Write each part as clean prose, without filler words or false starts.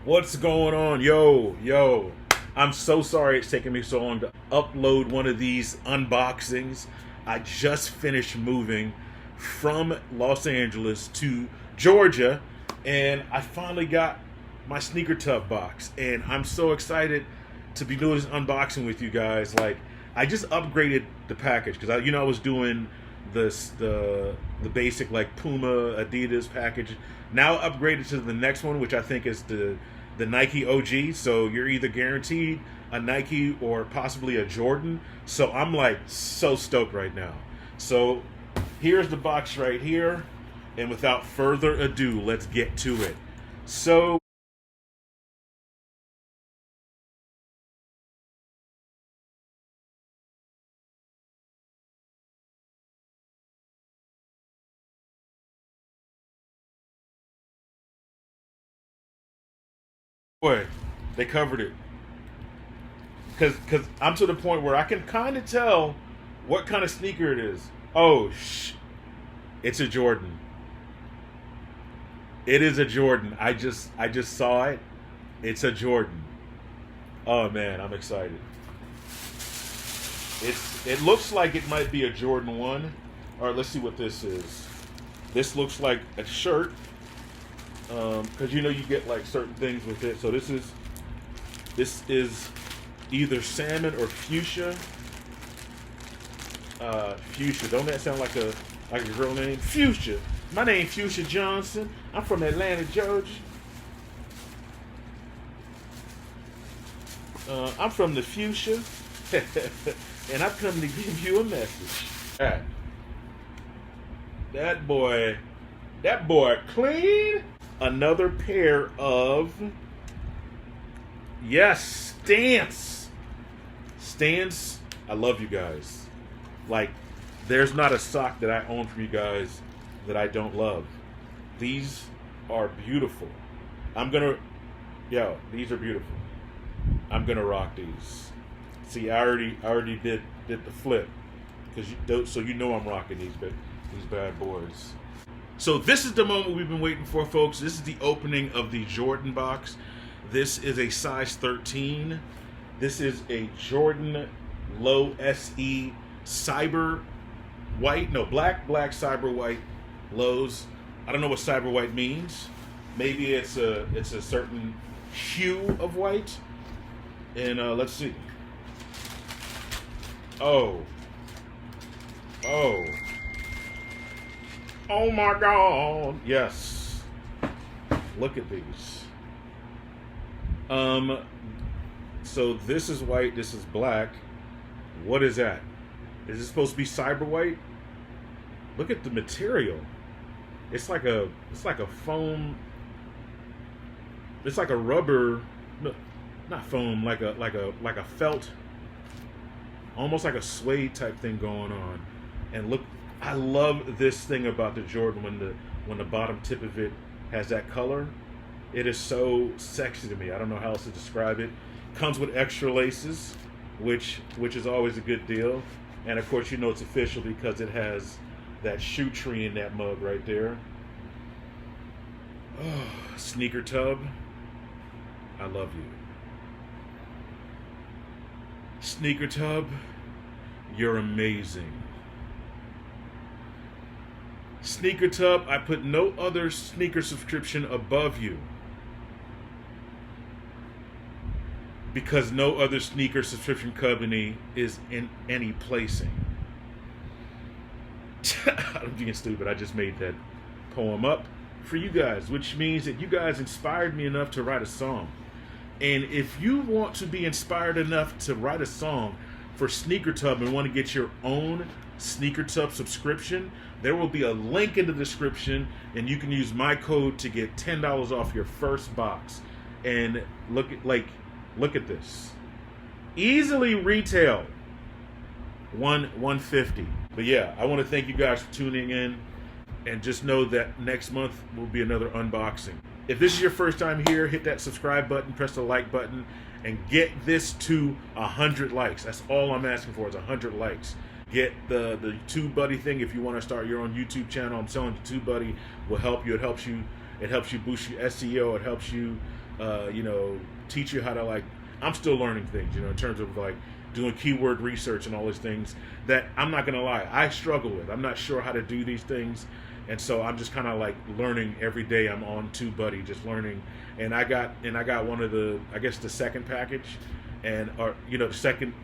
What's going on? Yo. I'm so sorry it's taking me so long to upload one of these unboxings. I just finished moving from Los Angeles to Georgia, and I finally got my Sneakertub box, and I'm so excited to be doing this unboxing with you guys. Like, I just upgraded the package because I was doing the basic like Puma, Adidas package. Now upgraded to the next one, which I think is the Nike OG. So you're either guaranteed a Nike or possibly a Jordan. So I'm like so stoked right now. So here's the box right here, and without further ado, let's get to it. So boy, they covered it. Cause I'm to the point where I can kind of tell what kind of sneaker it is. Oh, it's a Jordan. It is a Jordan. I just saw it. It's a Jordan. Oh man, I'm excited. It looks like it might be a Jordan 1. All right, let's see what this is. This looks like a shirt. Because you get like certain things with it. So this is either salmon or fuchsia. Fuchsia. Don't that sound like a girl name? Fuchsia. My name's Fuchsia Johnson. I'm from Atlanta, Georgia. I'm from the Fuchsia, and I've come to give you a message. That boy clean. Another pair of, yes, Stance. I love you guys. Like, there's not a sock that I own from you guys that I don't love. These are beautiful. These are beautiful. I'm gonna rock these. See, I already did the flip, so you know I'm rocking these bad boys. So this is the moment we've been waiting for, folks. This is the opening of the Jordan box. This is a size 13. This is a Jordan Low SE cyber white. No, black cyber white lows. I don't know what cyber white means. Maybe it's a certain hue of white. And let's see. Oh my God. Yes. Look at these. So this is white, this is black. What is that? Is it supposed to be cyber white? Look at the material. It's like a foam. It's like a rubber, no, not foam, like a felt, almost like a suede type thing going on. And look, I love this thing about the Jordan when the bottom tip of it has that color. It is so sexy to me. I don't know how else to describe it. Comes with extra laces, which is always a good deal. And of course, it's official because it has that shoe tree in that mug right there. Oh, Sneakertub, I love you. Sneakertub, you're amazing. Sneakertub, I put no other sneaker subscription above you, because no other sneaker subscription company is in any placing. I'm being stupid. I just made that poem up for you guys, which means that you guys inspired me enough to write a song. And if you want to be inspired enough to write a song for Sneakertub and want to get your own Sneakertub subscription, there will be a link in the description, and you can use my code to get $10 off your first box. And look at this. Easily retail $150. But yeah, I want to thank you guys for tuning in, and just know that next month will be another unboxing. If this is your first time here, hit that subscribe button, press the like button, and get this to 100 likes. That's all I'm asking for, is 100 likes. Get the TubeBuddy thing if you want to start your own YouTube channel. I'm telling you, TubeBuddy will help you. It helps you boost your SEO. It helps you teach you how to, like, I'm still learning things, in terms of like doing keyword research and all these things that I'm not gonna lie, I struggle with. I'm not sure how to do these things, and so I'm just kind of like learning every day. I'm on TubeBuddy, just learning, and I got one of the, I guess, the second package, the second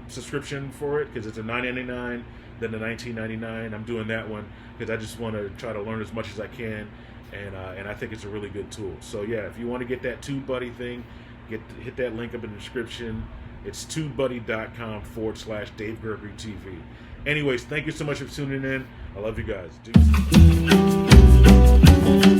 subscription for it, because it's a $9.99, then the $19.99. I'm doing that one because I just want to try to learn as much as I can, and I think it's a really good tool. So yeah, if you want to get that TubeBuddy thing, hit that link up in the description. It's tubebuddy.com/Dave Gregory TV. Anyways, thank you so much for tuning in. I love you guys. Deuces.